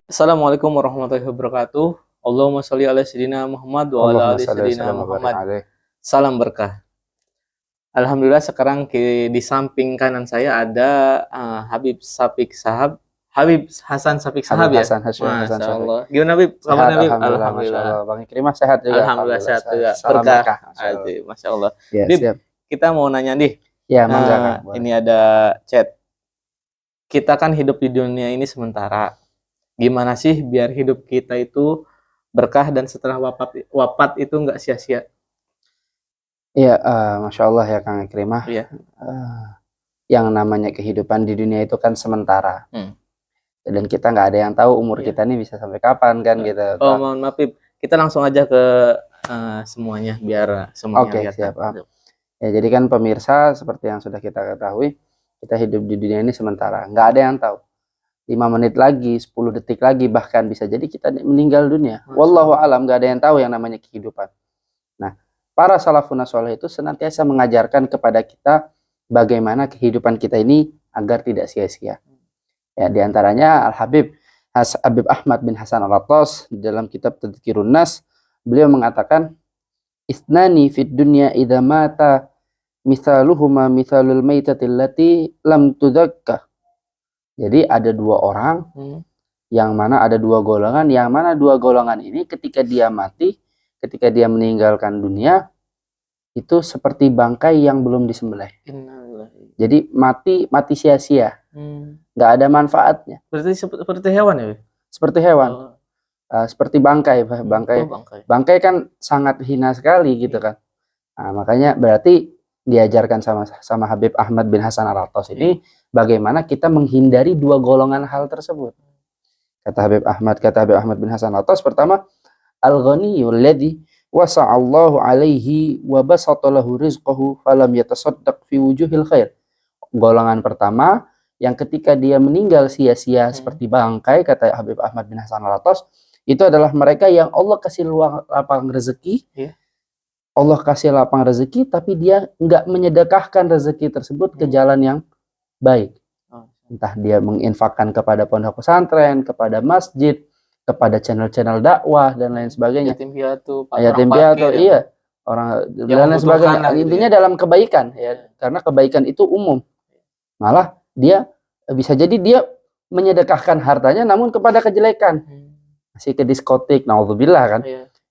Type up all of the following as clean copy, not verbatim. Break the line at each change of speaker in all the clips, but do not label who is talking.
Assalamualaikum warahmatullahi wabarakatuh. Allahumma sholli ala sayyidina Muhammad wa ala
Allahumma
ali
salli
sayyidina
wa barik
Muhammad.
alaih.
Salam berkah. Alhamdulillah sekarang di samping kanan saya ada Habib Hasan Safik Sahab ya.
Hasan Sahab.
Masya Allah. Gimana Habib?
Sehat,
Kabarnya Habib?
alhamdulillah, Masya Allah. Bang Ikrimah sehat juga.
Alhamdulillah sehat juga.
Salam
Berkah.
berkah. Masya Allah.
Masya Allah.
Ya,
Habib,
siap.
kita mau nanya nih.
Ya, mangga. Kang.
Ini ada chat. Kita kan hidup di dunia ini sementara. Gimana sih biar hidup kita itu berkah dan setelah wafat itu nggak sia-sia?
Iya, Masya Allah ya Kang Ikrimah.
Iya.
Yang namanya kehidupan di dunia itu kan sementara. Dan kita nggak ada yang tahu umur kita ini bisa sampai kapan kan gitu.
Oh, mohon maaf, Pip. Kita langsung aja ke semuanya biar semuanya lihat.
Siap. Ya, jadi kan pemirsa seperti yang sudah kita ketahui, kita hidup di dunia ini sementara. Nggak ada yang tahu. 5 menit lagi, 10 detik lagi, bahkan bisa jadi kita meninggal dunia. Wallahu alam, nggak ada yang tahu yang namanya kehidupan. Nah, para salafun saleh itu senantiasa mengajarkan kepada kita bagaimana kehidupan kita ini agar tidak sia-sia. Ya, diantaranya Al-Habib Habib Ahmad bin Hasan Al-Attas dalam kitab Tadhkirun Nas, beliau mengatakan, "Itsnani fid dunya idza mata mithaluhuma mithalul maitati allati lam tudzakka." Jadi ada 2 orang yang mana ada 2 golongan, yang mana 2 golongan ini ketika dia mati, ketika dia meninggalkan dunia, itu seperti bangkai yang belum disembelih. Jadi mati sia-sia, nggak ada manfaatnya.
Berarti seperti hewan ya?
Seperti hewan, seperti bangkai. Bangkai kan sangat hina sekali gitu kan. Nah, makanya berarti diajarkan sama Habib Ahmad bin Hasan Al-Attas ini bagaimana kita menghindari 2 golongan hal tersebut. Kata Habib Ahmad bin Hasan Al-Attas, pertama, al-ghaniyul ladzi wasa'allahu alaihi wa basata lahu rizqahu falam yatasaddaq fi wujuhil khair. Golongan pertama yang ketika dia meninggal sia-sia seperti bangkai, kata Habib Ahmad bin Hasan Al-Attas, itu adalah mereka yang Allah kasih lapang rezeki. Allah kasih lapang rezeki, tapi dia nggak menyedekahkan rezeki tersebut ke jalan yang baik. Entah dia menginfakkan kepada pondok pesantren, kepada masjid, kepada channel-channel dakwah dan lain sebagainya. Yatim piatu, iya. Orang dan lain sebagainya. Intinya dalam kebaikan ya, karena kebaikan itu umum. Malah dia bisa jadi dia menyedekahkan hartanya namun kepada kejelekan. Masih ke diskotik, naudzubillah kan.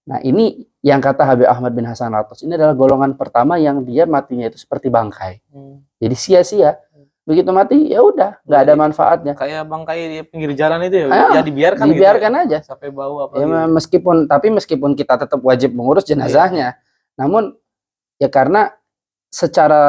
Nah, ini yang kata Habib Ahmad bin Hasan Al-Attas, ini adalah golongan pertama yang dia matinya itu seperti bangkai. Jadi sia-sia. Begitu mati ya udah, nggak ada manfaatnya.
Kayak bangkai di pinggir jalan itu ya, dibiarkan gitu ya?
Aja
sampai bau apa
ya,
gitu.
meskipun kita tetap wajib mengurus jenazahnya. Namun ya karena secara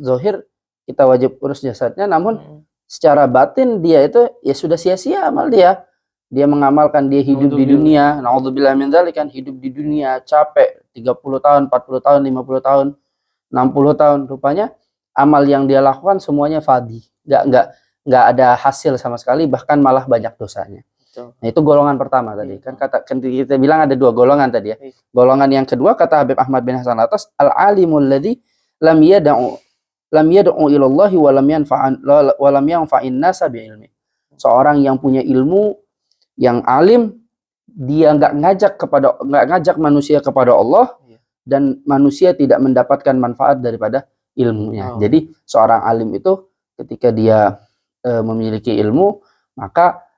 zahir kita wajib urus jasadnya, namun secara batin dia itu ya sudah sia-sia amal dia. Dia mengamalkan, dia hidup di dunia, naudzubillah min dzalik, kan hidup di dunia capek 30 tahun, 40 tahun, 50 tahun, 60 tahun, rupanya amal yang dia lakukan semuanya fadhi, nggak ada hasil sama sekali, bahkan malah banyak dosanya. Nah, itu golongan pertama tadi. Kan kita bilang ada 2 golongan tadi ya. Golongan yang kedua kata Habib Ahmad bin Hasan Al-Attas, al-alimul ladzi lam yad'u ilallahi wa lam yanfa'in nasa bi ilmi. Seorang yang punya ilmu, yang alim, dia nggak ngajak manusia kepada Allah, dan manusia tidak mendapatkan manfaat daripada ilmunya. Jadi seorang alim itu ketika dia memiliki ilmu, maka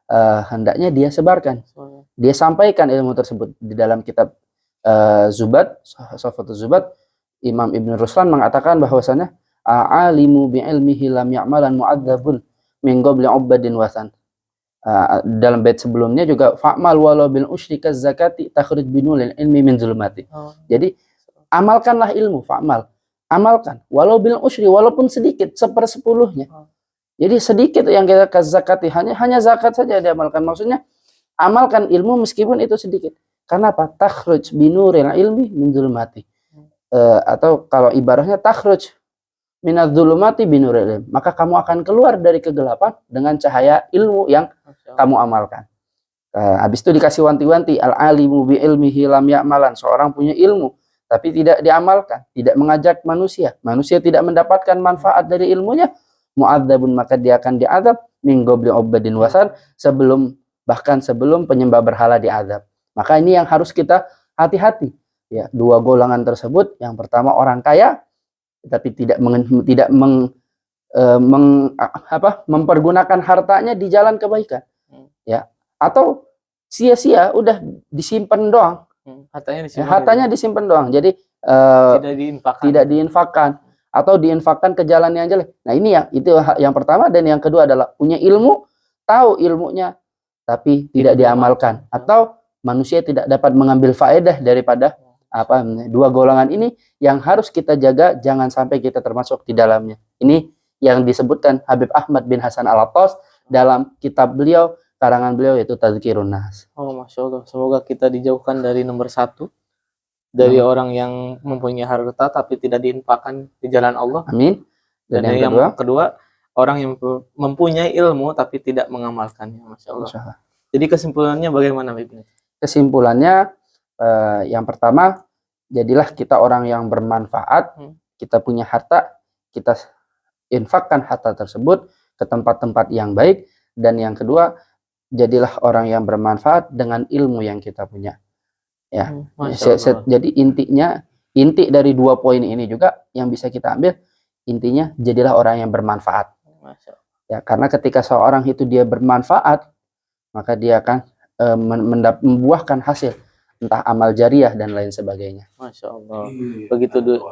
hendaknya dia sebarkan, dia sampaikan ilmu tersebut. Di dalam kitab Zubat, Safatul Zubat, Imam Ibn Ruslan mengatakan bahwasanya alimu bi ilmihi lam ya'malan mu'adzabun min qabli ubadin wasan. Dalam bait sebelumnya juga fa'mal walau bil usyrika zakati takhrij binul ilmi min zulumati. Jadi amalkanlah ilmu, fa'mal, amalkan walau bil usri, walaupun sedikit, 1/10-nya. Jadi sedikit yang kita zakati, hanya zakat saja diamalkan. Maksudnya amalkan ilmu meskipun itu sedikit. Karena apa? Takhrij binuril ilmi min zulumati. Atau kalau ibaratnya takhruj minadz-dzulumati binuril ilm, maka kamu akan keluar dari kegelapan dengan cahaya ilmu yang kamu amalkan. Habis itu dikasih wanti-wanti, al-alimu bi ilmihi lam ya'malan, seorang punya ilmu tapi tidak diamalkan, tidak mengajak manusia, manusia tidak mendapatkan manfaat dari ilmunya, mu'adzabun, maka dia akan diazab min qabli ubadin wasal, bahkan sebelum penyembah berhala diazab. Maka ini yang harus kita hati-hati. Ya, dua golongan tersebut, yang pertama orang kaya tapi tidak mempergunakan hartanya di jalan kebaikan, ya, atau sia-sia udah disimpan doang, hartanya disimpan doang, jadi tidak diinfakkan atau diinfakkan ke jalan yang jelek. Nah, ini yang pertama. Dan yang kedua adalah punya ilmu, tahu ilmunya tapi tidak diamalkan, atau manusia tidak dapat mengambil faedah daripada dua golongan ini yang harus kita jaga, jangan sampai kita termasuk di dalamnya. Ini yang disebutkan Habib Ahmad bin Hasan Al-Attas dalam kitab beliau, karangan beliau, yaitu Tadzkirun Nas.
Oh, Masya Allah. Semoga kita dijauhkan dari nomor 1, dari orang yang mempunyai harta tapi tidak diinfakkan di jalan Allah.
Amin.
Dan yang kedua, orang yang mempunyai ilmu tapi tidak mengamalkannya. Masya Allah. Jadi kesimpulannya bagaimana, Bib?
Kesimpulannya, yang pertama, jadilah kita orang yang bermanfaat. Kita punya harta, kita infakkan harta tersebut ke tempat-tempat yang baik. Dan yang kedua, jadilah orang yang bermanfaat dengan ilmu yang kita punya. Ya, jadi inti dari 2 poin ini juga yang bisa kita ambil, intinya jadilah orang yang bermanfaat. Ya, karena ketika seorang itu dia bermanfaat, maka dia akan membuahkan hasil, entah amal jariah dan lain sebagainya.
Masya Allah.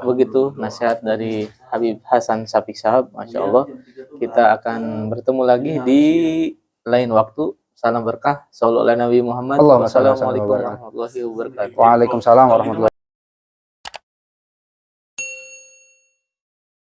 Begitu nasihat dari Habib Hasan Syafiq Shahab. Masya Allah. Kita akan bertemu lagi di lain waktu. Salam berkah. Sallallahu alaihi Nabi Muhammad. Wassalamualaikum warahmatullahi wabarakatuh.
Waalaikumsalam warahmatullahi wabarakatuh.